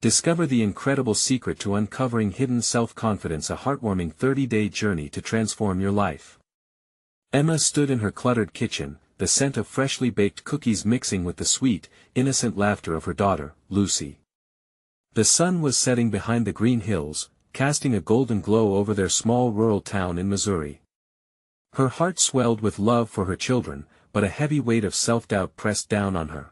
Discover the incredible secret to uncovering hidden self-confidence, a heartwarming 30-day journey to transform your life. Emma stood in her cluttered kitchen, the scent of freshly baked cookies mixing with the sweet, innocent laughter of her daughter, Lucy. The sun was setting behind the green hills, casting a golden glow over their small rural town in Missouri. Her heart swelled with love for her children, but a heavy weight of self-doubt pressed down on her.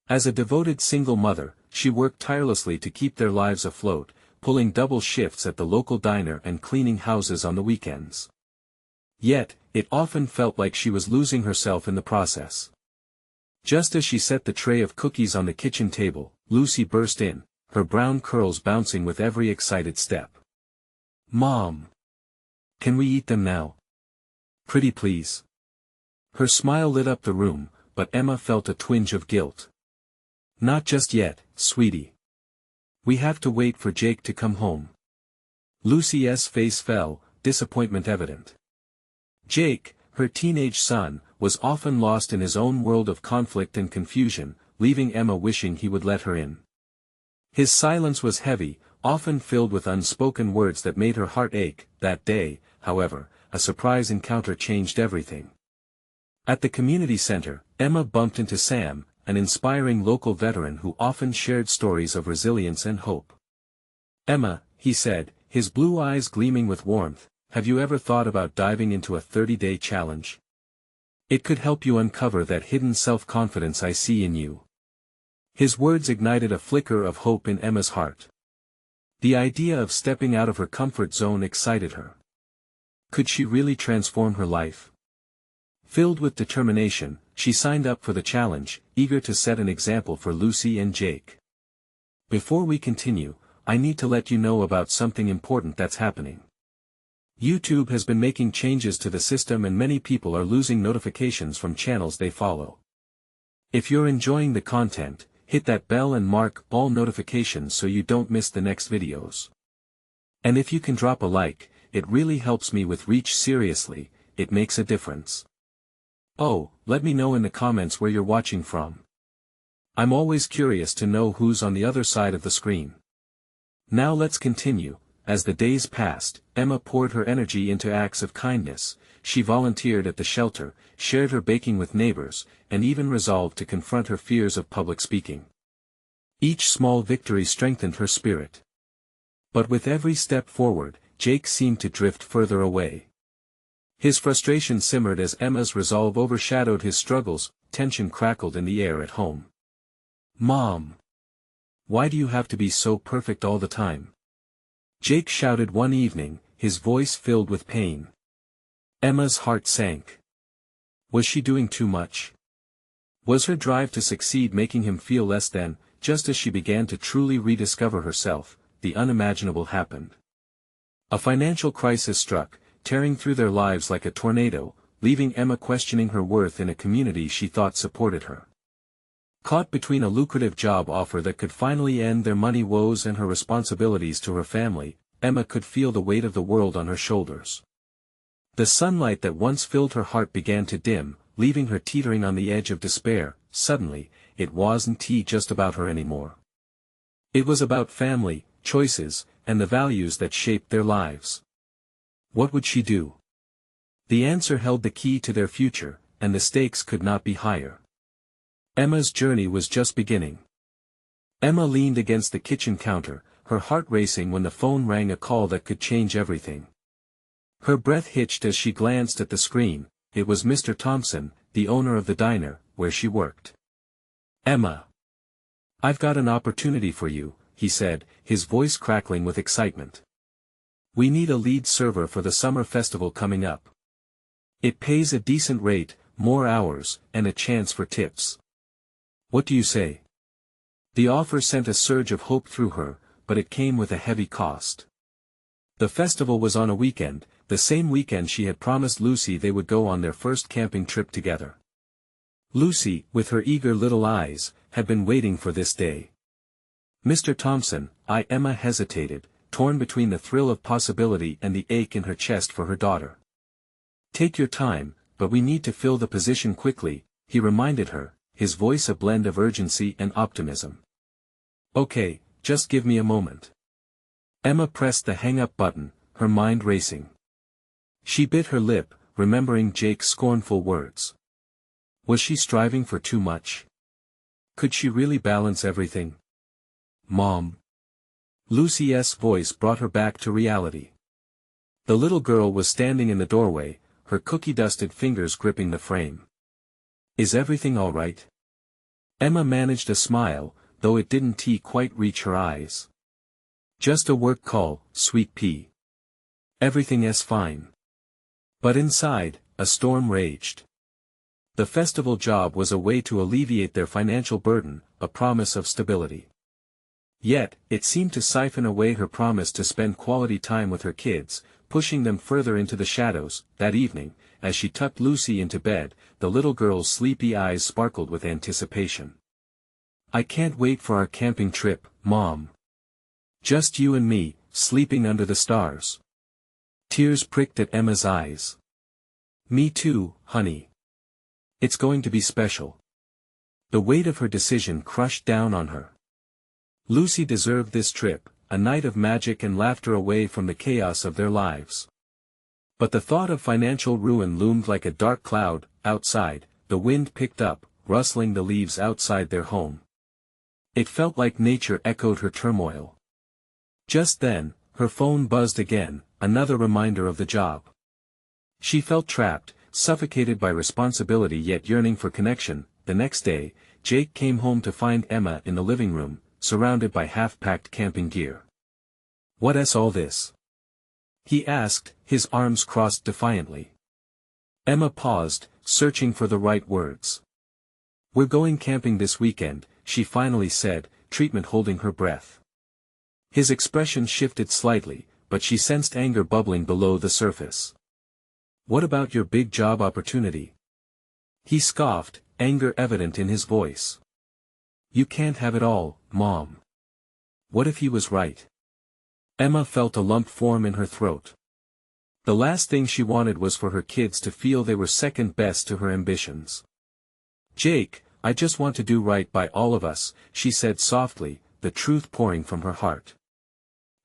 As a devoted single mother, she worked tirelessly to keep their lives afloat, pulling double shifts at the local diner and cleaning houses on the weekends. Yet, it often felt like she was losing herself in the process. Just as she set the tray of cookies on the kitchen table, Lucy burst in, her brown curls bouncing with every excited step. "Mom! Can we eat them now? Pretty please." Her smile lit up the room, but Emma felt a twinge of guilt. "Not just yet, sweetie. We have to wait for Jake to come home." Lucy's face fell, disappointment evident. Jake, her teenage son, was often lost in his own world of conflict and confusion, leaving Emma wishing he would let her in. His silence was heavy, often filled with unspoken words that made her heart ache. That day, however, a surprise encounter changed everything. At the community center, Emma bumped into Sam, an inspiring local veteran who often shared stories of resilience and hope. "Emma," he said, his blue eyes gleaming with warmth, "have you ever thought about diving into a 30-day challenge? It could help you uncover that hidden self-confidence I see in you." His words ignited a flicker of hope in Emma's heart. The idea of stepping out of her comfort zone excited her. Could she really transform her life? Filled with determination, she signed up for the challenge, eager to set an example for Lucy and Jake. Before we continue, I need to let you know about something important that's happening. YouTube has been making changes to the system and many people are losing notifications from channels they follow. If you're enjoying the content, hit that bell and mark all notifications so you don't miss the next videos. And if you can drop a like, it really helps me with reach. Seriously, it makes a difference. Oh, let me know in the comments where you're watching from. I'm always curious to know who's on the other side of the screen. Now let's continue. As the days passed, Emma poured her energy into acts of kindness. She volunteered at the shelter, shared her baking with neighbors, and even resolved to confront her fears of public speaking. Each small victory strengthened her spirit. But with every step forward, Jake seemed to drift further away. His frustration simmered as Emma's resolve overshadowed his struggles. Tension crackled in the air at home. "Mom! Why do you have to be so perfect all the time?" Jake shouted one evening, his voice filled with pain. Emma's heart sank. Was she doing too much? Was her drive to succeed making him feel less than? Just as she began to truly rediscover herself, the unimaginable happened. A financial crisis struck, tearing through their lives like a tornado, leaving Emma questioning her worth in a community she thought supported her. Caught between a lucrative job offer that could finally end their money woes and her responsibilities to her family, Emma could feel the weight of the world on her shoulders. The sunlight that once filled her heart began to dim, leaving her teetering on the edge of despair. Suddenly, it wasn't just about her anymore. It was about family, choices, and the values that shaped their lives. What would she do? The answer held the key to their future, and the stakes could not be higher. Emma's journey was just beginning. Emma leaned against the kitchen counter, her heart racing when the phone rang, a call that could change everything. Her breath hitched as she glanced at the screen. It was Mr. Thompson, the owner of the diner, where she worked. "Emma. I've got an opportunity for you," he said, his voice crackling with excitement. "We need a lead server for the summer festival coming up. It pays a decent rate, more hours, and a chance for tips. What do you say?" The offer sent a surge of hope through her, but it came with a heavy cost. The festival was on a weekend, the same weekend she had promised Lucy they would go on their first camping trip together. Lucy, with her eager little eyes, had been waiting for this day. "Mr. Thompson," Emma hesitated, torn between the thrill of possibility and the ache in her chest for her daughter. "Take your time, but we need to fill the position quickly," he reminded her, his voice a blend of urgency and optimism. "Okay, just give me a moment. Emma pressed the hang-up button, her mind racing. She bit her lip, remembering Jake's scornful words. Was she striving for too much? Could she really balance everything? Mom. Lucy's voice brought her back to reality. The little girl was standing in the doorway, her cookie-dusted fingers gripping the frame. Is everything all right? Emma managed a smile, though it didn't quite reach her eyes. Just a work call, sweet pea. Everything's fine. But inside, a storm raged. The festival job was a way to alleviate their financial burden, a promise of stability. Yet, it seemed to siphon away her promise to spend quality time with her kids, pushing them further into the shadows. That evening, as she tucked Lucy into bed, the little girl's sleepy eyes sparkled with anticipation. I can't wait for our camping trip, Mom. Just you and me, sleeping under the stars. Tears pricked at Emma's eyes. Me too, honey. It's going to be special. The weight of her decision crushed down on her. Lucy deserved this trip, a night of magic and laughter away from the chaos of their lives. But the thought of financial ruin loomed like a dark cloud. Outside, the wind picked up, rustling the leaves outside their home. It felt like nature echoed her turmoil. Just then, her phone buzzed again, another reminder of the job. She felt trapped, suffocated by responsibility yet yearning for connection. The next day, Jake came home to find Emma in the living room, surrounded by half-packed camping gear. What's all this? He asked, his arms crossed defiantly. Emma paused, searching for the right words. We're going camping this weekend, she finally said, treatment holding her breath. His expression shifted slightly, but she sensed anger bubbling below the surface. What about your big job opportunity? He scoffed, anger evident in his voice. You can't have it all, Mom. What if he was right? Emma felt a lump form in her throat. The last thing she wanted was for her kids to feel they were second best to her ambitions. Jake, I just want to do right by all of us, she said softly, the truth pouring from her heart.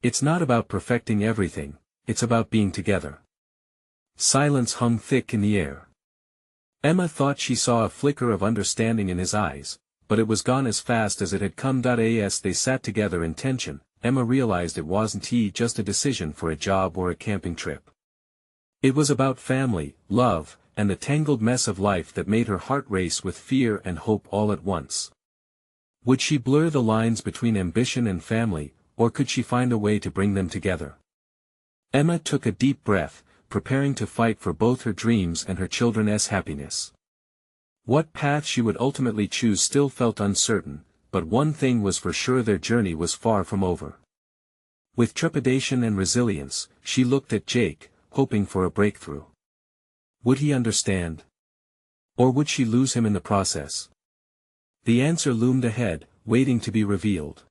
It's not about perfecting everything, it's about being together. Silence hung thick in the air. Emma thought she saw a flicker of understanding in his eyes, but it was gone as fast as it had come. As they sat together in tension, Emma realized it wasn't just a decision for a job or a camping trip. It was about family, love, and the tangled mess of life that made her heart race with fear and hope all at once. Would she blur the lines between ambition and family, or could she find a way to bring them together? Emma took a deep breath, preparing to fight for both her dreams and her children's happiness. What path she would ultimately choose still felt uncertain, but one thing was for sure: their journey was far from over. With trepidation and resilience, she looked at Jake, hoping for a breakthrough. Would he understand? Or would she lose him in the process? The answer loomed ahead, waiting to be revealed.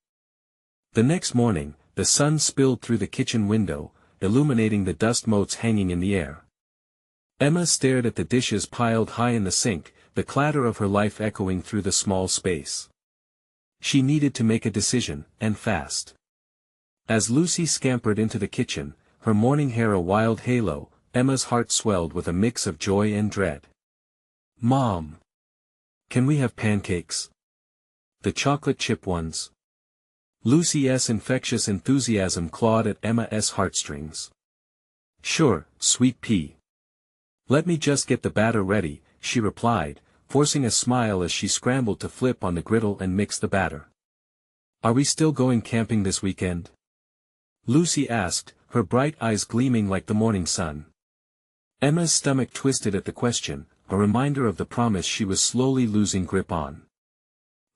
The next morning, the sun spilled through the kitchen window, illuminating the dust motes hanging in the air. Emma stared at the dishes piled high in the sink, the clatter of her life echoing through the small space. She needed to make a decision, and fast. As Lucy scampered into the kitchen, her morning hair a wild halo, Emma's heart swelled with a mix of joy and dread. Mom! Can we have pancakes? The chocolate chip ones. Lucy's infectious enthusiasm clawed at Emma's heartstrings. Sure, sweet pea. Let me just get the batter ready, she replied, forcing a smile as she scrambled to flip on the griddle and mix the batter. Are we still going camping this weekend? Lucy asked, her bright eyes gleaming like the morning sun. Emma's stomach twisted at the question, a reminder of the promise she was slowly losing grip on.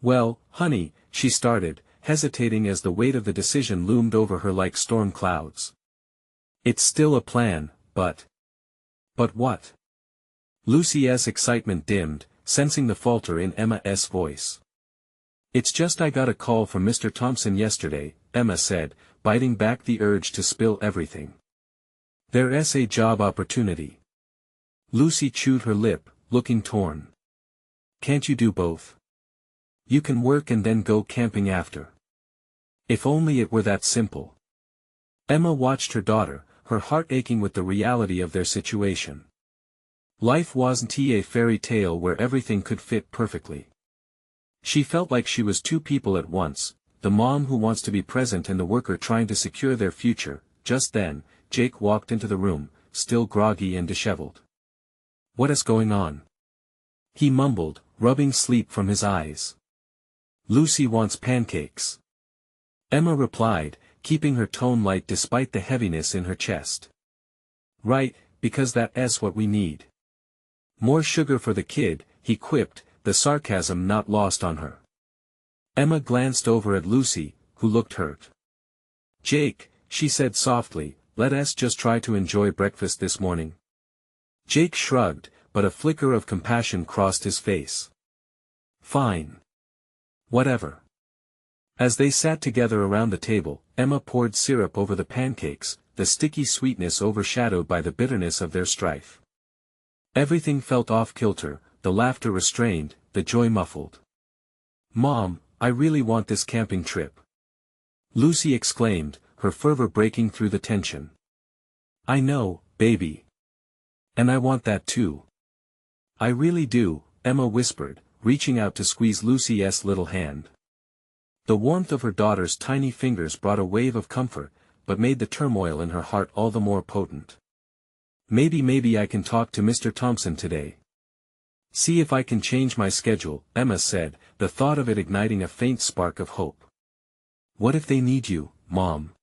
Well, honey, she started, hesitating as the weight of the decision loomed over her like storm clouds. It's still a plan, but... But what? Lucy's excitement dimmed, sensing the falter in Emma's voice. It's just I got a call from Mr. Thompson yesterday, Emma said, biting back the urge to spill everything. There's a job opportunity. Lucy chewed her lip, looking torn. Can't you do both? You can work and then go camping after. If only it were that simple. Emma watched her daughter, her heart aching with the reality of their situation. Life wasn't a fairy tale where everything could fit perfectly. She felt like she was two people at once, the mom who wants to be present and the worker trying to secure their future. Just then, Jake walked into the room, still groggy and disheveled. "What is going on?" he mumbled, rubbing sleep from his eyes. "Lucy wants pancakes." Emma replied, keeping her tone light despite the heaviness in her chest. "Right, because that's what we need." "More sugar for the kid," he quipped, the sarcasm not lost on her. Emma glanced over at Lucy, who looked hurt. "Jake," she said softly, "let us just try to enjoy breakfast this morning." Jake shrugged, but a flicker of compassion crossed his face. "Fine. Whatever." As they sat together around the table, Emma poured syrup over the pancakes, the sticky sweetness overshadowed by the bitterness of their strife. Everything felt off-kilter, the laughter restrained, the joy muffled. "Mom, I really want this camping trip," Lucy exclaimed, her fervor breaking through the tension. "I know, baby. And I want that too." "I really do," Emma whispered, reaching out to squeeze Lucy's little hand. The warmth of her daughter's tiny fingers brought a wave of comfort, but made the turmoil in her heart all the more potent. Maybe I can talk to Mr. Thompson today. See if I can change my schedule," Emma said, the thought of it igniting a faint spark of hope. "What if they need you, Mom?"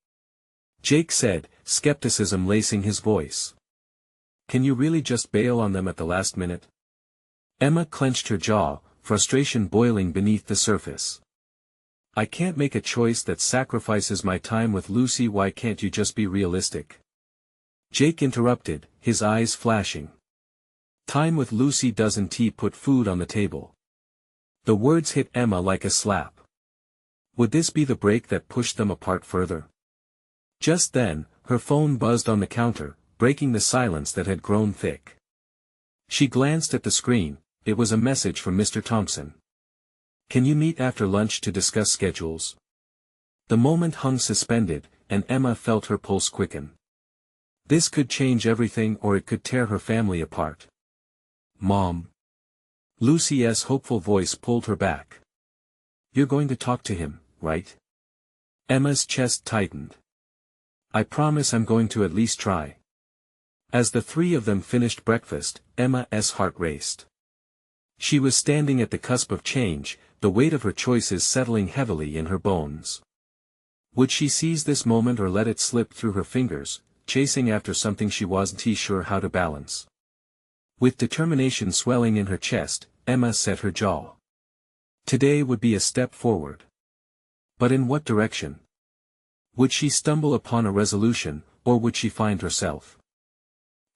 Jake said, skepticism lacing his voice. "Can you really just bail on them at the last minute?" Emma clenched her jaw, frustration boiling beneath the surface. "I can't make a choice that sacrifices my time with Lucy. Why can't you just be realistic?" Jake interrupted, his eyes flashing. "Time with Lucy doesn't put food on the table." The words hit Emma like a slap. Would this be the break that pushed them apart further? Just then, her phone buzzed on the counter, breaking the silence that had grown thick. She glanced at the screen. It was a message from Mr. Thompson. "Can you meet after lunch to discuss schedules?" The moment hung suspended, and Emma felt her pulse quicken. This could change everything or it could tear her family apart. "Mom." Lucy's hopeful voice pulled her back. "You're going to talk to him, right?" Emma's chest tightened. "I promise I'm going to at least try." As the three of them finished breakfast, Emma's heart raced. She was standing at the cusp of change, the weight of her choices settling heavily in her bones. Would she seize this moment or let it slip through her fingers, chasing after something she wasn't sure how to balance? With determination swelling in her chest, Emma set her jaw. Today would be a step forward. But in what direction? Would she stumble upon a resolution, or would she find herself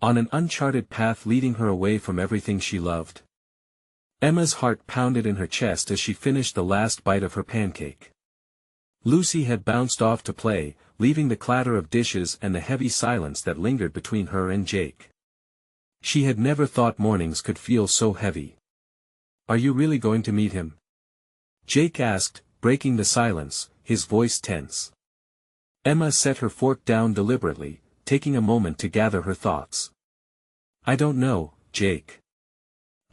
on an uncharted path leading her away from everything she loved? Emma's heart pounded in her chest as she finished the last bite of her pancake. Lucy had bounced off to play, leaving the clatter of dishes and the heavy silence that lingered between her and Jake. She had never thought mornings could feel so heavy. "Are you really going to meet him?" Jake asked, breaking the silence, his voice tense. Emma set her fork down deliberately, taking a moment to gather her thoughts. "I don't know, Jake.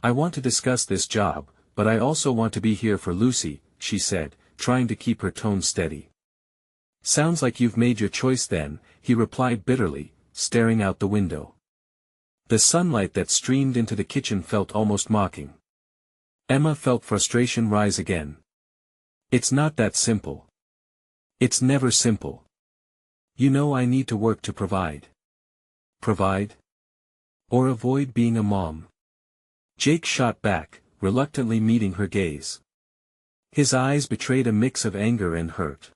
I want to discuss this job, but I also want to be here for Lucy," she said, trying to keep her tone steady. "Sounds like you've made your choice then," he replied bitterly, staring out the window. The sunlight that streamed into the kitchen felt almost mocking. Emma felt frustration rise again. "It's not that simple. It's never simple. You know I need to work to provide." "Provide? Or avoid being a mom?" Jake shot back, reluctantly meeting her gaze. His eyes betrayed a mix of anger and hurt.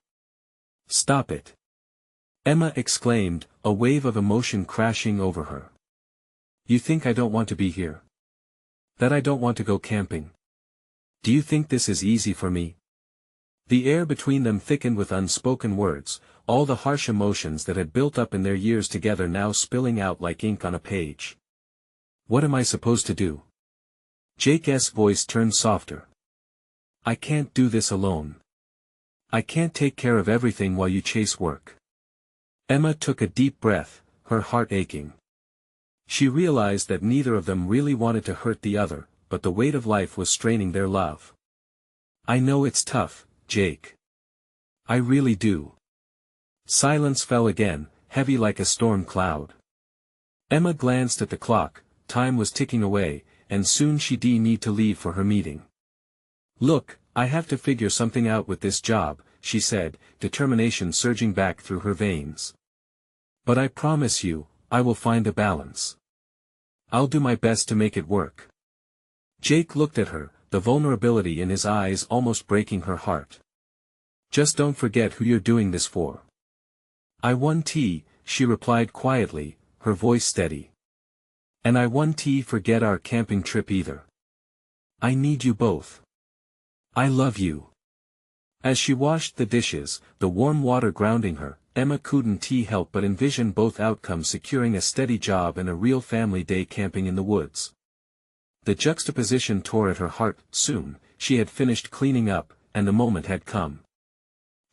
"Stop it!" Emma exclaimed, a wave of emotion crashing over her. "You think I don't want to be here? That I don't want to go camping? Do you think this is easy for me?" The air between them thickened with unspoken words, all the harsh emotions that had built up in their years together now spilling out like ink on a page. "What am I supposed to do?" Jake's voice turned softer. "I can't do this alone. I can't take care of everything while you chase work. Emma took a deep breath, her heart aching. She realized that neither of them really wanted to hurt the other, but the weight of life was straining their love. I know it's tough, Jake. I really do. Silence fell again, heavy like a storm cloud. Emma glanced at the clock, time was ticking away, and soon she'd need to leave for her meeting. Look, I have to figure something out with this job, she said, determination surging back through her veins. But I promise you, I will find a balance. I'll do my best to make it work. Jake looked at her, the vulnerability in his eyes almost breaking her heart. Just don't forget who you're doing this for. I won tea, she replied quietly, her voice steady. And I won tea, forget our camping trip either. I need you both. I love you. As she washed the dishes, the warm water grounding her, Emma couldn't help but envision both outcomes, securing a steady job and a real family day camping in the woods. The juxtaposition tore at her heart. Soon, she had finished cleaning up, and the moment had come.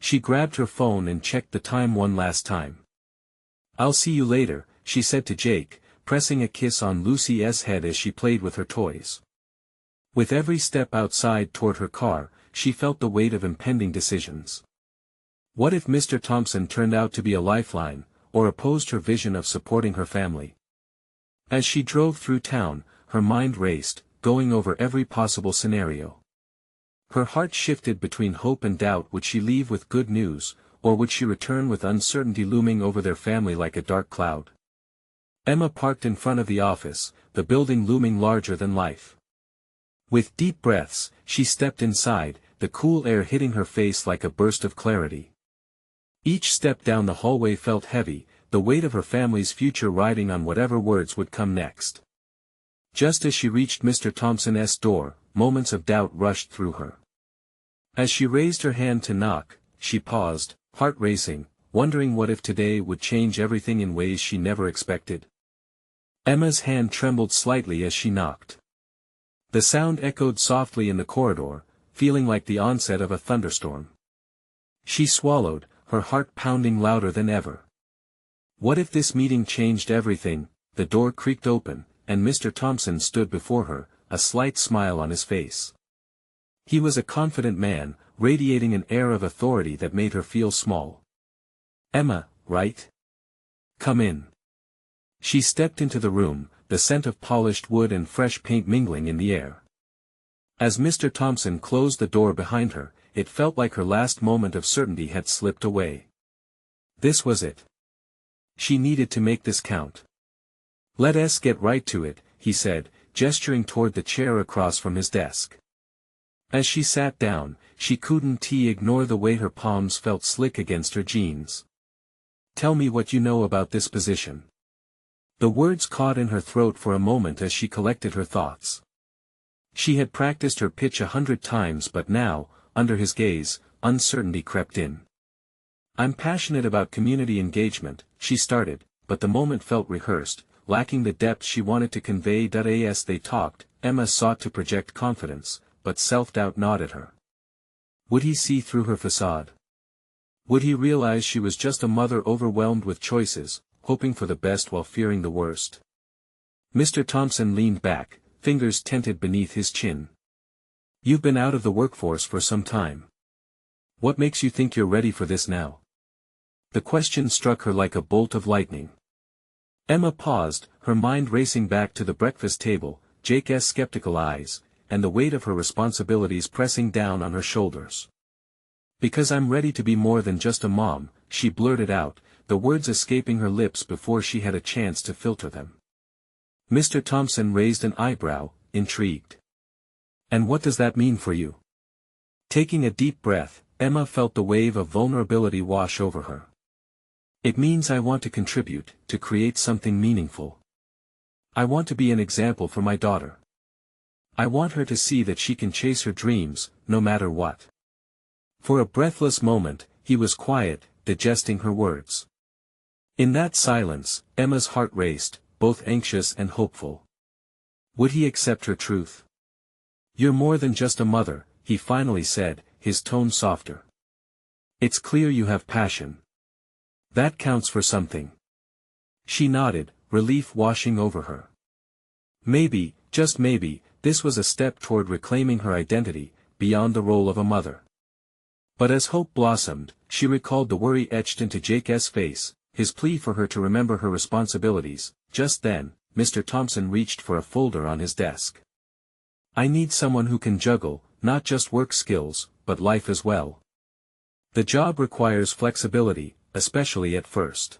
She grabbed her phone and checked the time one last time. I'll see you later, she said to Jake, pressing a kiss on Lucy's head as she played with her toys. With every step outside toward her car, she felt the weight of impending decisions. What if Mr. Thompson turned out to be a lifeline, or opposed her vision of supporting her family? As she drove through town, her mind raced, going over every possible scenario. Her heart shifted between hope and doubt. Would she leave with good news, or would she return with uncertainty looming over their family like a dark cloud? Emma parked in front of the office, the building looming larger than life. With deep breaths, she stepped inside, the cool air hitting her face like a burst of clarity. Each step down the hallway felt heavy, the weight of her family's future riding on whatever words would come next. Just as she reached Mr. Thompson's door, moments of doubt rushed through her. As she raised her hand to knock, she paused, heart racing, wondering what if today would change everything in ways she never expected. Emma's hand trembled slightly as she knocked. The sound echoed softly in the corridor, feeling like the onset of a thunderstorm. She swallowed, her heart pounding louder than ever. What if this meeting changed everything? The door creaked open, and Mr. Thompson stood before her, a slight smile on his face. He was a confident man, radiating an air of authority that made her feel small. Emma, right? Come in. She stepped into the room, the scent of polished wood and fresh paint mingling in the air. As Mr. Thompson closed the door behind her, it felt like her last moment of certainty had slipped away. This was it. She needed to make this count. Let us get right to it, he said, gesturing toward the chair across from his desk. As she sat down, she couldn't ignore the way her palms felt slick against her jeans. Tell me what you know about this position. The words caught in her throat for a moment as she collected her thoughts. She had practiced her pitch 100 times, but now, under his gaze, uncertainty crept in. I'm passionate about community engagement, she started, but the moment felt rehearsed, lacking the depth she wanted to convey. As they talked, Emma sought to project confidence, but self-doubt gnawed at her. Would he see through her facade? Would he realize she was just a mother overwhelmed with choices, hoping for the best while fearing the worst? Mr. Thompson leaned back, fingers tented beneath his chin. You've been out of the workforce for some time. What makes you think you're ready for this now? The question struck her like a bolt of lightning. Emma paused, her mind racing back to the breakfast table, Jake's skeptical eyes, and the weight of her responsibilities pressing down on her shoulders. Because I'm ready to be more than just a mom, she blurted out, the words escaping her lips before she had a chance to filter them. Mr. Thompson raised an eyebrow, intrigued. And what does that mean for you? Taking a deep breath, Emma felt the wave of vulnerability wash over her. It means I want to contribute, to create something meaningful. I want to be an example for my daughter. I want her to see that she can chase her dreams, no matter what. For a breathless moment, he was quiet, digesting her words. In that silence, Emma's heart raced, both anxious and hopeful. Would he accept her truth? You're more than just a mother, he finally said, his tone softer. It's clear you have passion. That counts for something. She nodded, relief washing over her. Maybe, just maybe, this was a step toward reclaiming her identity, beyond the role of a mother. But as hope blossomed, she recalled the worry etched into Jake's face, his plea for her to remember her responsibilities. Just then, Mr. Thompson reached for a folder on his desk. I need someone who can juggle, not just work skills, but life as well. The job requires flexibility, especially at first.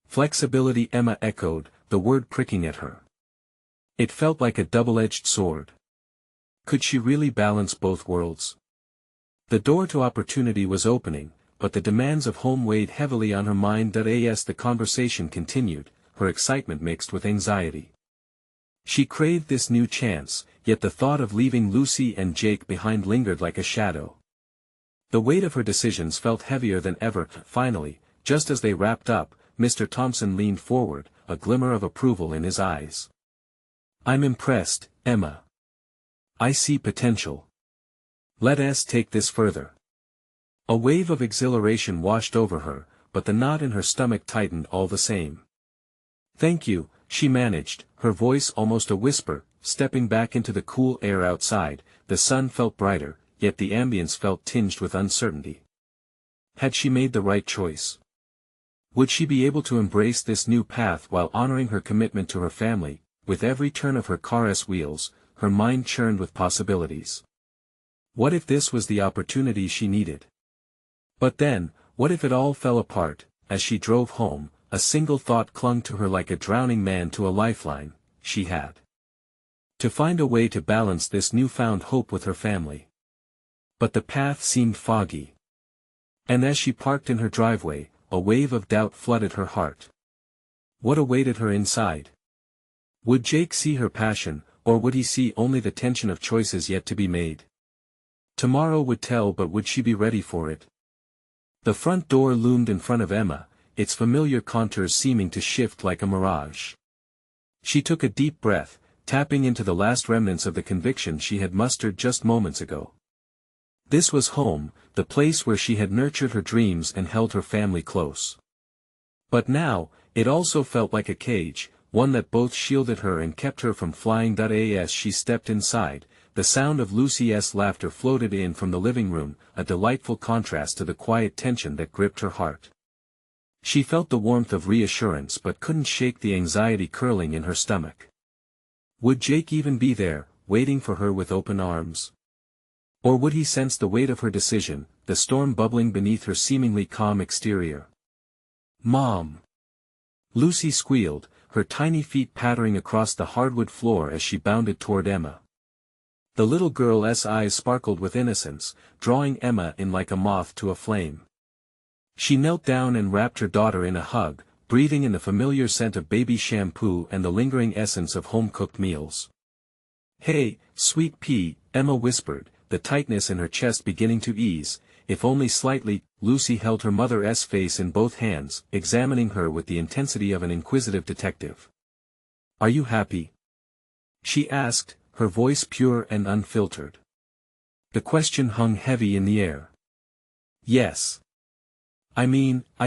Flexibility, Emma echoed, the word pricking at her. It felt like a double-edged sword. Could she really balance both worlds? The door to opportunity was opening, but the demands of home weighed heavily on her mind. As the conversation continued, her excitement mixed with anxiety. She craved this new chance, yet the thought of leaving Lucy and Jake behind lingered like a shadow. The weight of her decisions felt heavier than ever. Finally, just as they wrapped up, Mr. Thompson leaned forward, a glimmer of approval in his eyes. I'm impressed, Emma. I see potential. Let us take this further. A wave of exhilaration washed over her, but the knot in her stomach tightened all the same. Thank you, she managed, her voice almost a whisper. Stepping back into the cool air outside, the sun felt brighter, yet the ambience felt tinged with uncertainty. Had she made the right choice? Would she be able to embrace this new path while honoring her commitment to her family? With every turn of her car's wheels, her mind churned with possibilities. What if this was the opportunity she needed? But then, what if it all fell apart? As she drove home, a single thought clung to her like a drowning man to a lifeline. She had to find a way to balance this newfound hope with her family. But the path seemed foggy. And as she parked in her driveway, a wave of doubt flooded her heart. What awaited her inside? Would Jake see her passion, or would he see only the tension of choices yet to be made? Tomorrow would tell, but would she be ready for it? The front door loomed in front of Emma, its familiar contours seeming to shift like a mirage. She took a deep breath, tapping into the last remnants of the conviction she had mustered just moments ago. This was home, the place where she had nurtured her dreams and held her family close. But now, it also felt like a cage, one that both shielded her and kept her from flying. As she stepped inside, the sound of Lucy's laughter floated in from the living room, a delightful contrast to the quiet tension that gripped her heart. She felt the warmth of reassurance but couldn't shake the anxiety curling in her stomach. Would Jake even be there, waiting for her with open arms? Or would he sense the weight of her decision, the storm bubbling beneath her seemingly calm exterior? Mom! Lucy squealed, her tiny feet pattering across the hardwood floor as she bounded toward Emma. The little girl's eyes sparkled with innocence, drawing Emma in like a moth to a flame. She knelt down and wrapped her daughter in a hug, breathing in the familiar scent of baby shampoo and the lingering essence of home-cooked meals. Hey, sweet pea, Emma whispered, the tightness in her chest beginning to ease, if only slightly. Lucy held her mother's face in both hands, examining her with the intensity of an inquisitive detective. Are you happy? She asked, her voice pure and unfiltered. The question hung heavy in the air. Yes. I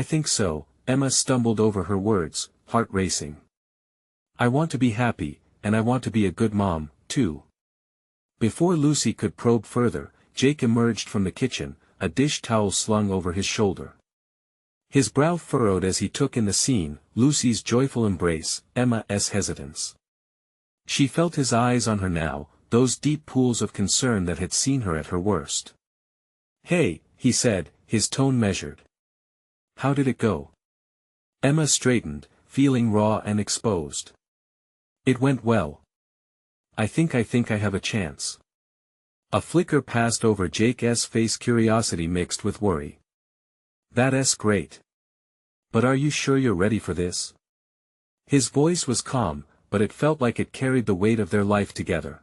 think so. Emma stumbled over her words, heart racing. I want to be happy, and I want to be a good mom, too. Before Lucy could probe further, Jake emerged from the kitchen, a dish towel slung over his shoulder. His brow furrowed as he took in the scene, Lucy's joyful embrace, Emma's hesitance. She felt his eyes on her now, those deep pools of concern that had seen her at her worst. Hey, he said, his tone measured. How did it go? Emma straightened, feeling raw and exposed. It went well. I think I have a chance. A flicker passed over Jake's face, curiosity mixed with worry. That's great. But are you sure you're ready for this? His voice was calm, but it felt like it carried the weight of their life together.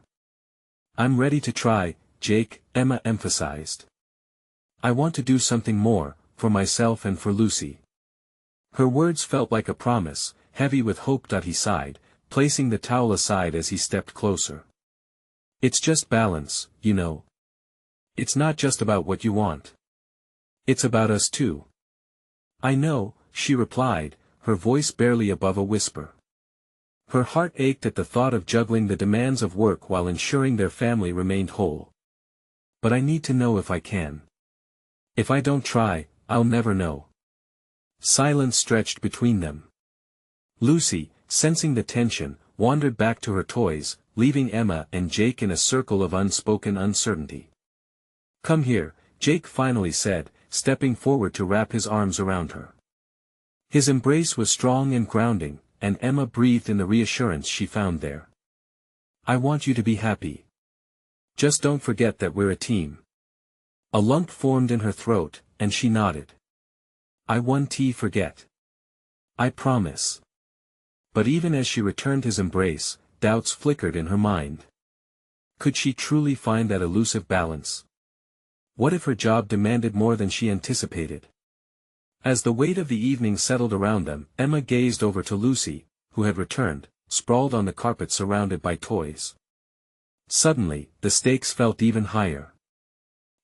I'm ready to try, Jake, Emma emphasized. I want to do something more, for myself and for Lucy. Her words felt like a promise, heavy with hope. He sighed, placing the towel aside as he stepped closer. It's just balance, you know. It's not just about what you want. It's about us too. I know, she replied, her voice barely above a whisper. Her heart ached at the thought of juggling the demands of work while ensuring their family remained whole. But I need to know if I can. If I don't try, I'll never know. Silence stretched between them. Lucy, sensing the tension, wandered back to her toys, leaving Emma and Jake in a circle of unspoken uncertainty. Come here, Jake finally said, stepping forward to wrap his arms around her. His embrace was strong and grounding, and Emma breathed in the reassurance she found there. I want you to be happy. Just don't forget that we're a team. A lump formed in her throat, and she nodded. I won't forget. I promise. But even as she returned his embrace, doubts flickered in her mind. Could she truly find that elusive balance? What if her job demanded more than she anticipated? As the weight of the evening settled around them, Emma gazed over to Lucy, who had returned, sprawled on the carpet surrounded by toys. Suddenly, the stakes felt even higher.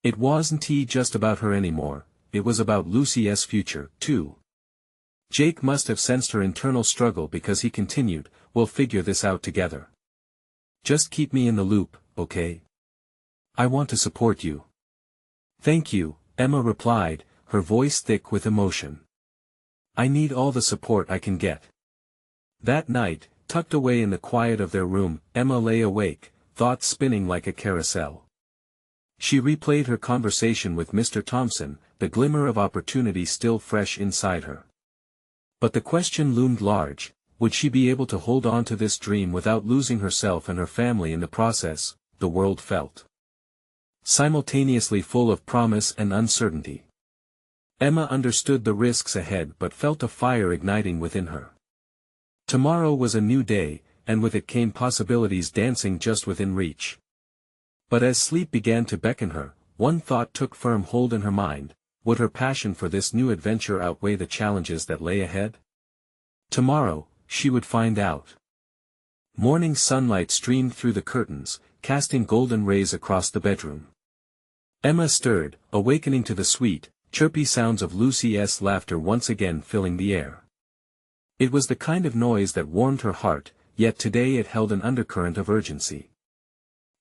It wasn't just about her anymore, it was about Lucy's future, too. Jake must have sensed her internal struggle because he continued, we'll figure this out together. Just keep me in the loop, okay? I want to support you. Thank you, Emma replied, her voice thick with emotion. I need all the support I can get. That night, tucked away in the quiet of their room, Emma lay awake, thoughts spinning like a carousel. She replayed her conversation with Mr. Thompson, the glimmer of opportunity still fresh inside her. But the question loomed large, would she be able to hold on to this dream without losing herself and her family in the process? The world felt simultaneously full of promise and uncertainty. Emma understood the risks ahead but felt a fire igniting within her. Tomorrow was a new day, and with it came possibilities dancing just within reach. But as sleep began to beckon her, one thought took firm hold in her mind: would her passion for this new adventure outweigh the challenges that lay ahead? Tomorrow, she would find out. Morning sunlight streamed through the curtains, casting golden rays across the bedroom. Emma stirred, awakening to the sweet, chirpy sounds of Lucy's laughter once again filling the air. It was the kind of noise that warmed her heart, yet today it held an undercurrent of urgency.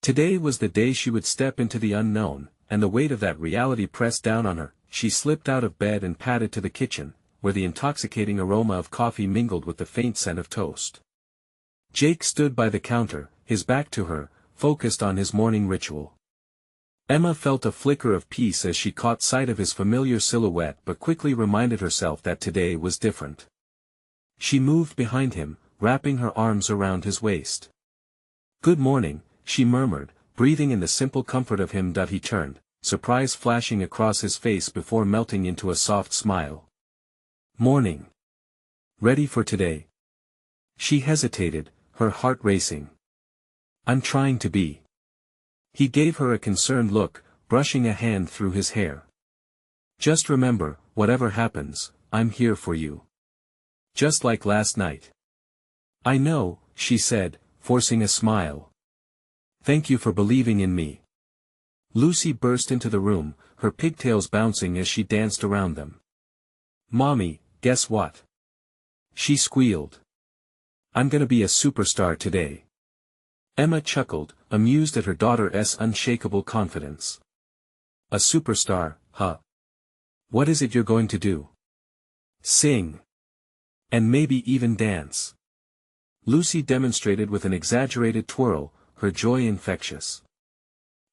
Today was the day she would step into the unknown, and the weight of that reality pressed down on her. She slipped out of bed and padded to the kitchen, where the intoxicating aroma of coffee mingled with the faint scent of toast. Jake stood by the counter, his back to her, focused on his morning ritual. Emma felt a flicker of peace as she caught sight of his familiar silhouette but quickly reminded herself that today was different. She moved behind him, wrapping her arms around his waist. Good morning, she murmured, breathing in the simple comfort of him. He turned, surprise flashing across his face before melting into a soft smile. Morning. Ready for today? She hesitated, her heart racing. I'm trying to be. He gave her a concerned look, brushing a hand through his hair. Just remember, whatever happens, I'm here for you. Just like last night. I know, she said, forcing a smile. Thank you for believing in me. Lucy burst into the room, her pigtails bouncing as she danced around them. Mommy, guess what? She squealed. I'm gonna be a superstar today. Emma chuckled, amused at her daughter's unshakable confidence. A superstar, huh? What is it you're going to do? Sing. And maybe even dance. Lucy demonstrated with an exaggerated twirl, her joy infectious.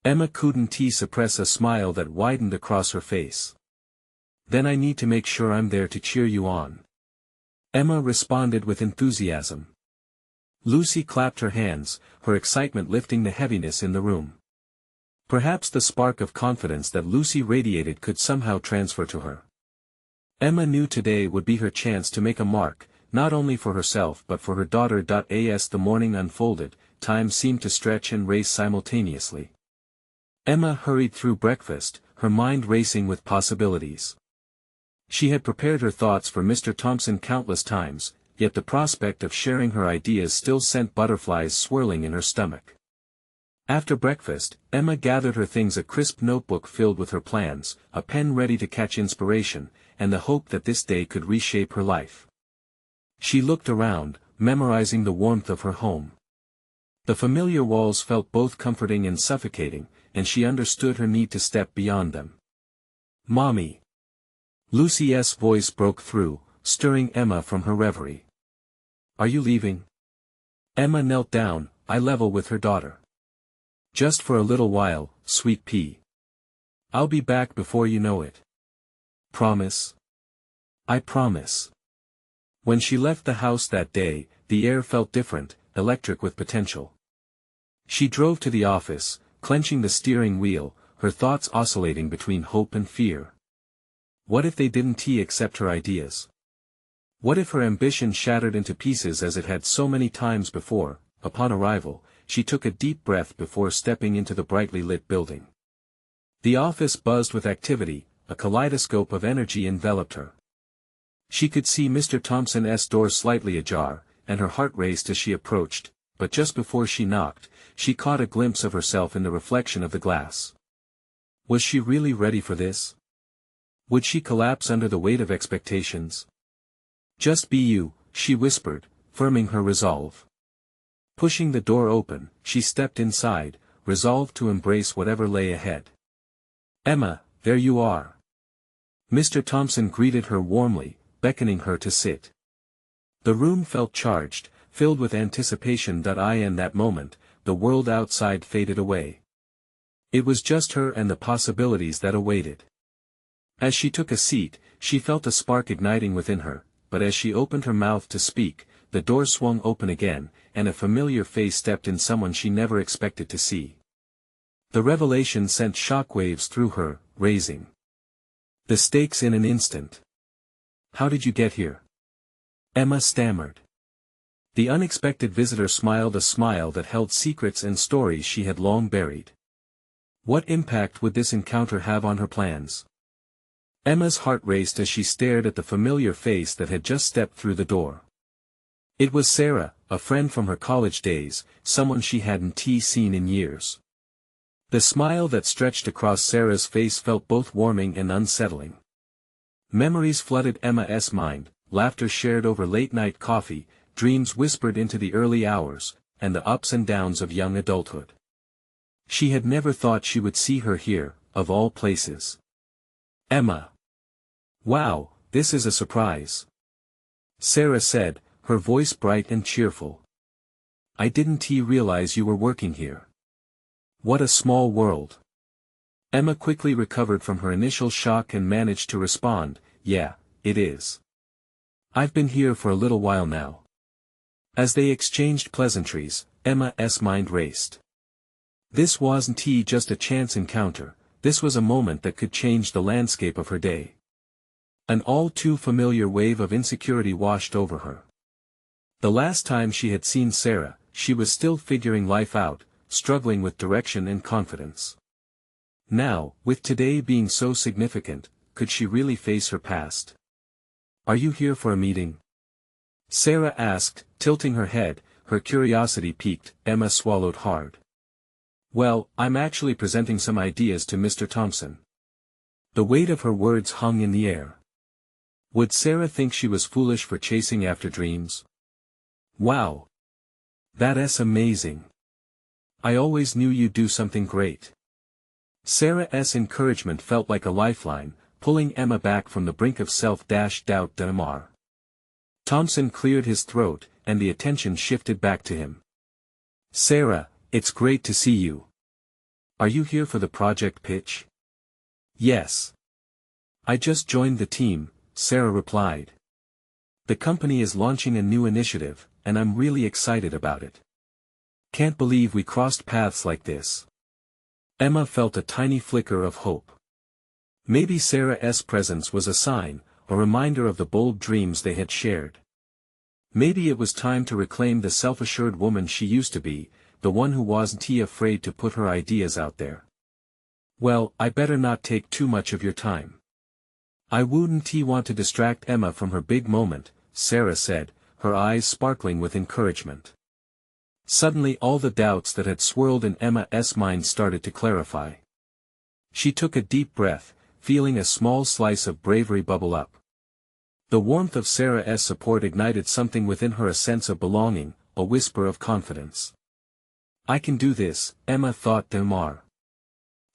Emma couldn't suppress a smile that widened across her face. Then I need to make sure I'm there to cheer you on. Emma responded with enthusiasm. Lucy clapped her hands, her excitement lifting the heaviness in the room. Perhaps the spark of confidence that Lucy radiated could somehow transfer to her. Emma knew today would be her chance to make a mark, not only for herself but for her daughter. As the morning unfolded, time seemed to stretch and race simultaneously. Emma hurried through breakfast, her mind racing with possibilities. She had prepared her thoughts for Mr. Thompson countless times, yet the prospect of sharing her ideas still sent butterflies swirling in her stomach. After breakfast, Emma gathered her things, a crisp notebook filled with her plans, a pen ready to catch inspiration, and the hope that this day could reshape her life. She looked around, memorizing the warmth of her home. The familiar walls felt both comforting and suffocating, and she understood her need to step beyond them. "Mommy!" Lucy's voice broke through, stirring Emma from her reverie. "Are you leaving?" Emma knelt down, eye level with her daughter. "Just for a little while, sweet pea. I'll be back before you know it. Promise?" "I promise." When she left the house that day, the air felt different, electric with potential. She drove to the office, clenching the steering wheel, her thoughts oscillating between hope and fear. What if they didn't accept her ideas? What if her ambition shattered into pieces as it had so many times before? Upon arrival, she took a deep breath before stepping into the brightly lit building. The office buzzed with activity, a kaleidoscope of energy enveloped her. She could see Mr. Thompson's door slightly ajar, and her heart raced as she approached, but just before she knocked, she caught a glimpse of herself in the reflection of the glass. Was she really ready for this? Would she collapse under the weight of expectations? "Just be you," she whispered, firming her resolve. Pushing the door open, she stepped inside, resolved to embrace whatever lay ahead. "Emma, there you are." Mr. Thompson greeted her warmly, beckoning her to sit. The room felt charged, filled with anticipation. In that moment, the world outside faded away. It was just her and the possibilities that awaited. As she took a seat, she felt a spark igniting within her, but as she opened her mouth to speak, the door swung open again, and a familiar face stepped in, someone she never expected to see. The revelation sent shockwaves through her, raising the stakes in an instant. "How did you get here?" Emma stammered. The unexpected visitor smiled, a smile that held secrets and stories she had long buried. What impact would this encounter have on her plans? Emma's heart raced as she stared at the familiar face that had just stepped through the door. It was Sarah, a friend from her college days, someone she hadn't seen in years. The smile that stretched across Sarah's face felt both warming and unsettling. Memories flooded Emma's mind, laughter shared over late-night coffee, dreams whispered into the early hours, and the ups and downs of young adulthood. She had never thought she would see her here, of all places. "Emma. Wow, this is a surprise," Sarah said, her voice bright and cheerful. "I didn't realize you were working here. What a small world." Emma quickly recovered from her initial shock and managed to respond, "Yeah, it is. I've been here for a little while now." As they exchanged pleasantries, Emma's mind raced. This wasn't just a chance encounter, this was a moment that could change the landscape of her day. An all-too-familiar wave of insecurity washed over her. The last time she had seen Sarah, she was still figuring life out, struggling with direction and confidence. Now, with today being so significant, could she really face her past? "Are you here for a meeting?" Sarah asked, tilting her head, her curiosity piqued. Emma swallowed hard. "Well, I'm actually presenting some ideas to Mr. Thompson." The weight of her words hung in the air. Would Sarah think she was foolish for chasing after dreams? "Wow. That's amazing. I always knew you'd do something great." Sarah's encouragement felt like a lifeline, pulling Emma back from the brink of self-doubt. Thompson cleared his throat, and the attention shifted back to him. "Sarah, it's great to see you. Are you here for the project pitch?" "Yes. I just joined the team," Sarah replied. "The company is launching a new initiative, and I'm really excited about it. Can't believe we crossed paths like this." Emma felt a tiny flicker of hope. Maybe Sarah's presence was a sign, a reminder of the bold dreams they had shared. Maybe it was time to reclaim the self-assured woman she used to be, the one who wasn't afraid to put her ideas out there. "Well, I better not take too much of your time. I wouldn't want to distract Emma from her big moment," Sarah said, her eyes sparkling with encouragement. Suddenly all the doubts that had swirled in Emma's mind started to clarify. She took a deep breath, feeling a small slice of bravery bubble up. The warmth of Sarah's support ignited something within her, a sense of belonging, a whisper of confidence. I can do this, Emma thought. Demar.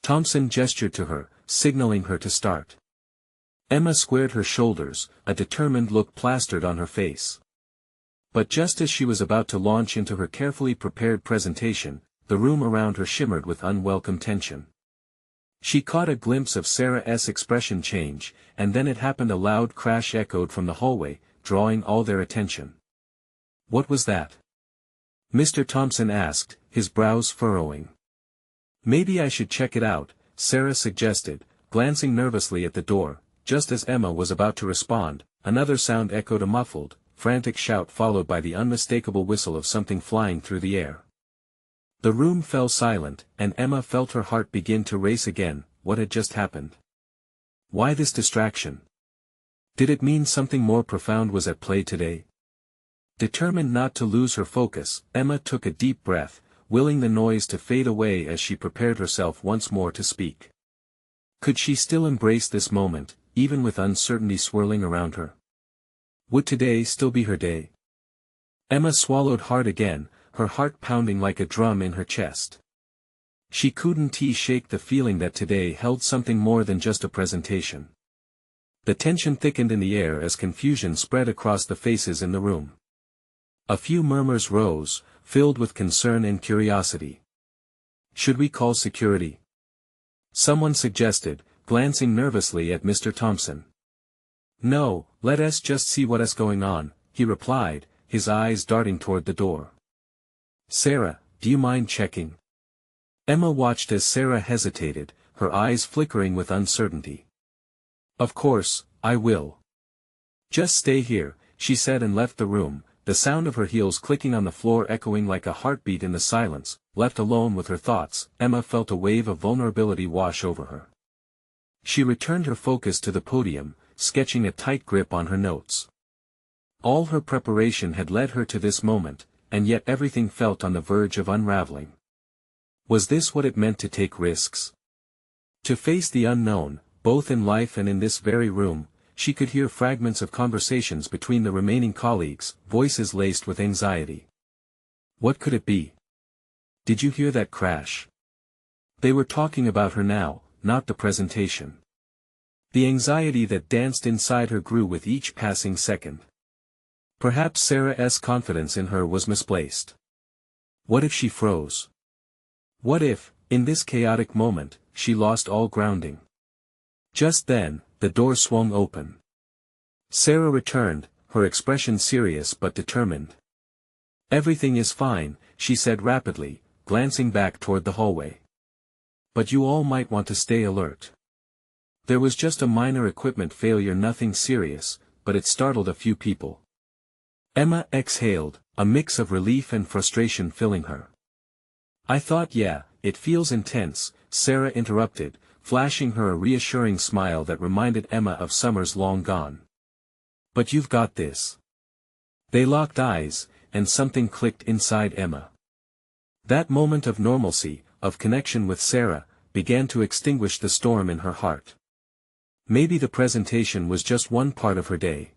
Thompson gestured to her, signaling her to start. Emma squared her shoulders, a determined look plastered on her face. But just as she was about to launch into her carefully prepared presentation, the room around her shimmered with unwelcome tension. She caught a glimpse of Sarah's expression change, and then it happened. A loud crash echoed from the hallway, drawing all their attention. What was that? Mr. Thompson asked, his brows furrowing. Maybe I should check it out, Sarah suggested, glancing nervously at the door. Just as Emma was about to respond, another sound echoed, a muffled, frantic shout followed by the unmistakable whistle of something flying through the air. The room fell silent, and Emma felt her heart begin to race again. What had just happened? Why this distraction? Did it mean something more profound was at play today? Determined not to lose her focus, Emma took a deep breath, willing the noise to fade away as she prepared herself once more to speak. Could she still embrace this moment, even with uncertainty swirling around her? Would today still be her day? Emma swallowed hard again, her heart pounding like a drum in her chest. She couldn't shake the feeling that today held something more than just a presentation. The tension thickened in the air as confusion spread across the faces in the room. A few murmurs rose, filled with concern and curiosity. Should we call security? Someone suggested, glancing nervously at Mr. Thompson. No, let us just see what's going on, he replied, his eyes darting toward the door. Sarah, do you mind checking? Emma watched as Sarah hesitated, her eyes flickering with uncertainty. Of course, I will. Just stay here, she said and left the room, the sound of her heels clicking on the floor echoing like a heartbeat in the silence. Left alone with her thoughts, Emma felt a wave of vulnerability wash over her. She returned her focus to the podium, sketching a tight grip on her notes. All her preparation had led her to this moment, and yet everything felt on the verge of unraveling. Was this what it meant to take risks? To face the unknown, both in life and in this very room? She could hear fragments of conversations between the remaining colleagues, voices laced with anxiety. What could it be? Did you hear that crash? They were talking about her now, not the presentation. The anxiety that danced inside her grew with each passing second. Perhaps Sarah's confidence in her was misplaced. What if she froze? What if, in this chaotic moment, she lost all grounding? Just then, the door swung open. Sarah returned, her expression serious but determined. Everything is fine, she said rapidly, glancing back toward the hallway. But you all might want to stay alert. There was just a minor equipment failure, nothing serious, but it startled a few people. Emma exhaled, a mix of relief and frustration filling her. I thought it feels intense, Sarah interrupted, flashing her a reassuring smile that reminded Emma of summers long gone. But you've got this. They locked eyes, and something clicked inside Emma. That moment of normalcy, of connection with Sarah, began to extinguish the storm in her heart. Maybe the presentation was just one part of her day.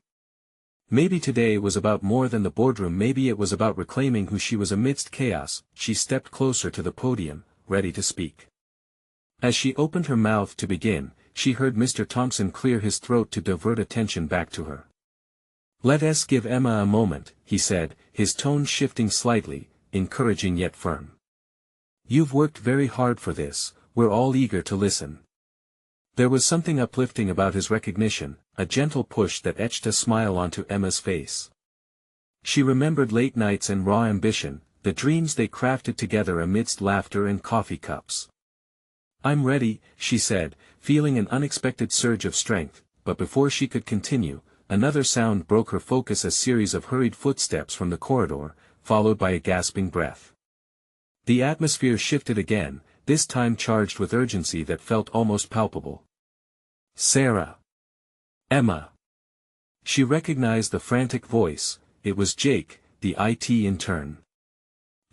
Maybe today was about more than the boardroom, maybe it was about reclaiming who she was amidst chaos. She stepped closer to the podium, ready to speak. As she opened her mouth to begin, she heard Mr. Thompson clear his throat to divert attention back to her. Let us give Emma a moment, he said, his tone shifting slightly, encouraging yet firm. You've worked very hard for this, we're all eager to listen. There was something uplifting about his recognition, a gentle push that etched a smile onto Emma's face. She remembered late nights and raw ambition, the dreams they crafted together amidst laughter and coffee cups. I'm ready, she said, feeling an unexpected surge of strength, but before she could continue, another sound broke her focus, a series of hurried footsteps from the corridor, followed by a gasping breath. The atmosphere shifted again, this time charged with urgency that felt almost palpable. Sarah. Emma. She recognized the frantic voice. It was Jake, the IT intern.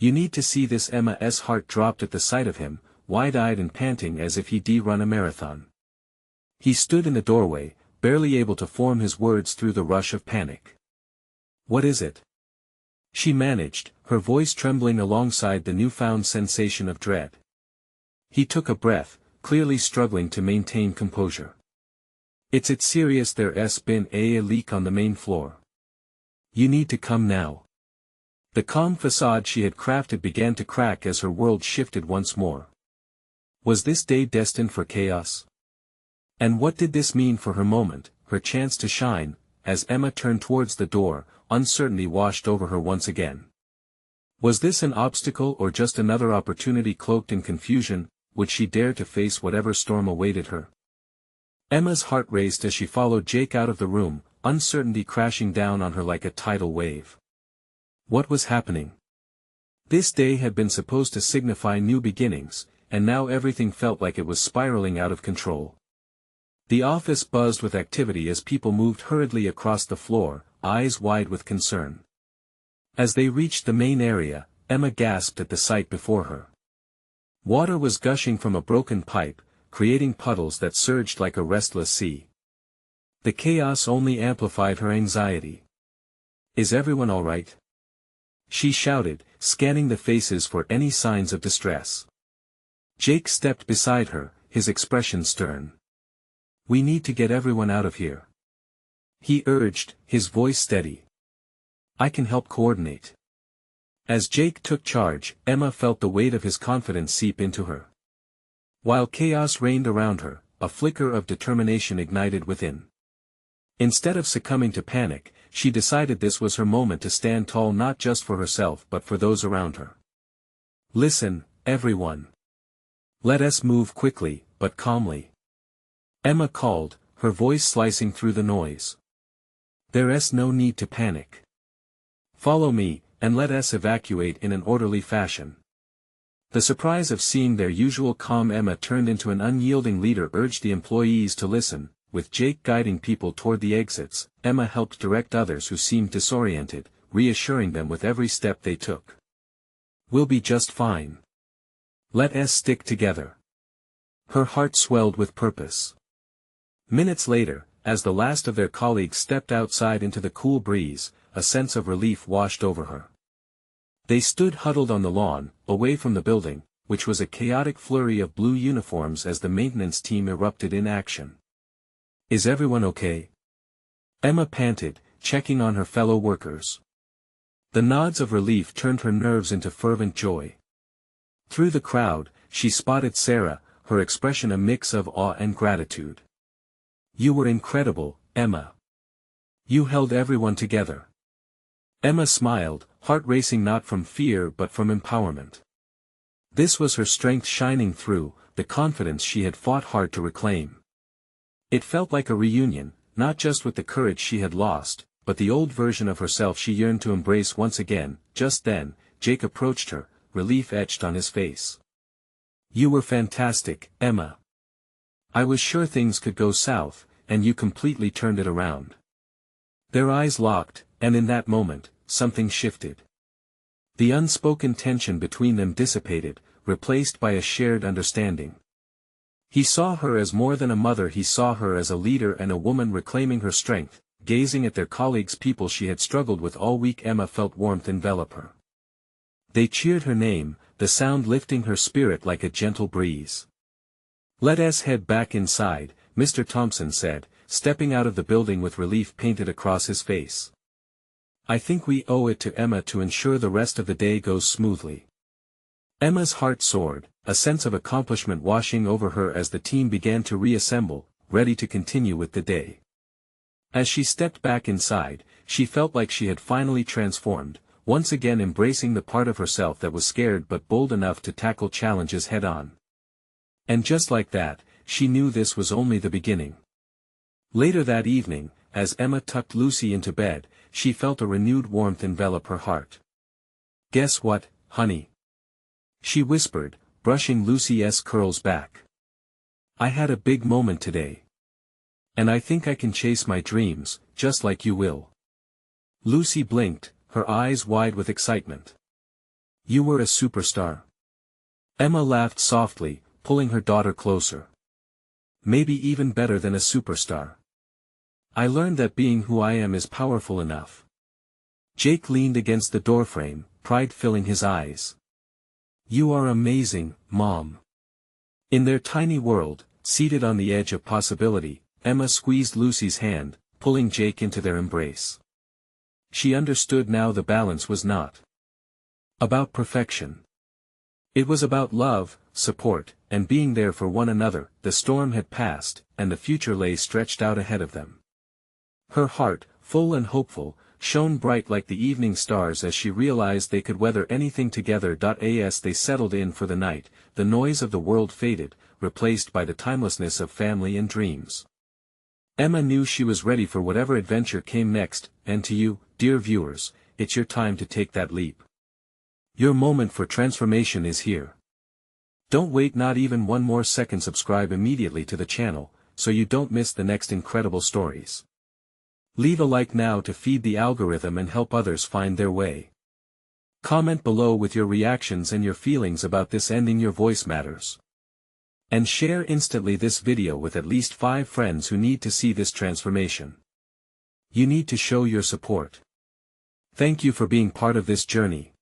You need to see this. Emma's heart dropped at the sight of him, wide-eyed and panting as if he'd run a marathon. He stood in the doorway, barely able to form his words through the rush of panic. "What is it?" she managed, her voice trembling alongside the newfound sensation of dread. He took a breath, clearly struggling to maintain composure. It's serious. There's been a leak on the main floor. You need to come now." The calm facade she had crafted began to crack as her world shifted once more. Was this day destined for chaos? And what did this mean for her moment, her chance to shine? As Emma turned towards the door, uncertainty washed over her once again. Was this an obstacle or just another opportunity cloaked in confusion? Would she dare to face whatever storm awaited her? Emma's heart raced as she followed Jake out of the room, uncertainty crashing down on her like a tidal wave. What was happening? This day had been supposed to signify new beginnings, and now everything felt like it was spiraling out of control. The office buzzed with activity as people moved hurriedly across the floor, eyes wide with concern. As they reached the main area, Emma gasped at the sight before her. Water was gushing from a broken pipe, creating puddles that surged like a restless sea. The chaos only amplified her anxiety. "Is everyone all right?" she shouted, scanning the faces for any signs of distress. Jake stepped beside her, his expression stern. "We need to get everyone out of here," he urged, his voice steady. "I can help coordinate." As Jake took charge, Emma felt the weight of his confidence seep into her. While chaos reigned around her, a flicker of determination ignited within. Instead of succumbing to panic, she decided this was her moment to stand tall, not just for herself but for those around her. "Listen, everyone. Let us move quickly, but calmly," Emma called, her voice slicing through the noise. "There's no need to panic. Follow me, and let us evacuate in an orderly fashion." The surprise of seeing their usual calm Emma turned into an unyielding leader urged the employees to listen. With Jake guiding people toward the exits, Emma helped direct others who seemed disoriented, reassuring them with every step they took. "We'll be just fine. Let us stick together." Her heart swelled with purpose. Minutes later, as the last of their colleagues stepped outside into the cool breeze, a sense of relief washed over her. They stood huddled on the lawn, away from the building, which was a chaotic flurry of blue uniforms as the maintenance team erupted in action. "Is everyone okay?" Emma panted, checking on her fellow workers. The nods of relief turned her nerves into fervent joy. Through the crowd, she spotted Sarah, her expression a mix of awe and gratitude. "You were incredible, Emma. You held everyone together." Emma smiled, heart racing not from fear but from empowerment. This was her strength shining through, the confidence she had fought hard to reclaim. It felt like a reunion, not just with the courage she had lost, but the old version of herself she yearned to embrace once again. Just then, Jake approached her, relief etched on his face. "You were fantastic, Emma. I was sure things could go south, and you completely turned it around." Their eyes locked, and in that moment, something shifted. The unspoken tension between them dissipated, replaced by a shared understanding. He saw her as more than a mother, he saw her as a leader and a woman reclaiming her strength. Gazing at their colleagues, people she had struggled with all week, Emma felt warmth envelop her. They cheered her name, the sound lifting her spirit like a gentle breeze. "Let us head back inside," Mr. Thompson said, stepping out of the building with relief painted across his face. "I think we owe it to Emma to ensure the rest of the day goes smoothly." Emma's heart soared, a sense of accomplishment washing over her as the team began to reassemble, ready to continue with the day. As she stepped back inside, she felt like she had finally transformed, once again embracing the part of herself that was scared but bold enough to tackle challenges head-on. And just like that, she knew this was only the beginning. Later that evening, as Emma tucked Lucy into bed, she felt a renewed warmth envelop her heart. "Guess what, honey?" she whispered, brushing Lucy's curls back. "I had a big moment today. And I think I can chase my dreams, just like you will." Lucy blinked, her eyes wide with excitement. You were a superstar. Emma laughed softly, pulling her daughter closer. Maybe even better than a superstar. I learned that being who I am is powerful enough. Jake leaned against the doorframe, pride filling his eyes. You are amazing, Mom. In their tiny world, seated on the edge of possibility, Emma squeezed Lucy's hand, pulling Jake into their embrace. She understood now the balance was not about perfection. It was about love, support, and being there for one another. The storm had passed, and the future lay stretched out ahead of them. Her heart, full and hopeful, shone bright like the evening stars as she realized they could weather anything together. As they settled in for the night, the noise of the world faded, replaced by the timelessness of family and dreams. Emma knew she was ready for whatever adventure came next, and to you, dear viewers, it's your time to take that leap. Your moment for transformation is here. Don't wait not even one more second. Subscribe immediately to the channel, so you don't miss the next incredible stories. Leave a like now to feed the algorithm and help others find their way. Comment below with your reactions and your feelings about this ending. Your voice matters. And share instantly this video with at least 5 friends who need to see this transformation. You need to show your support. Thank you for being part of this journey.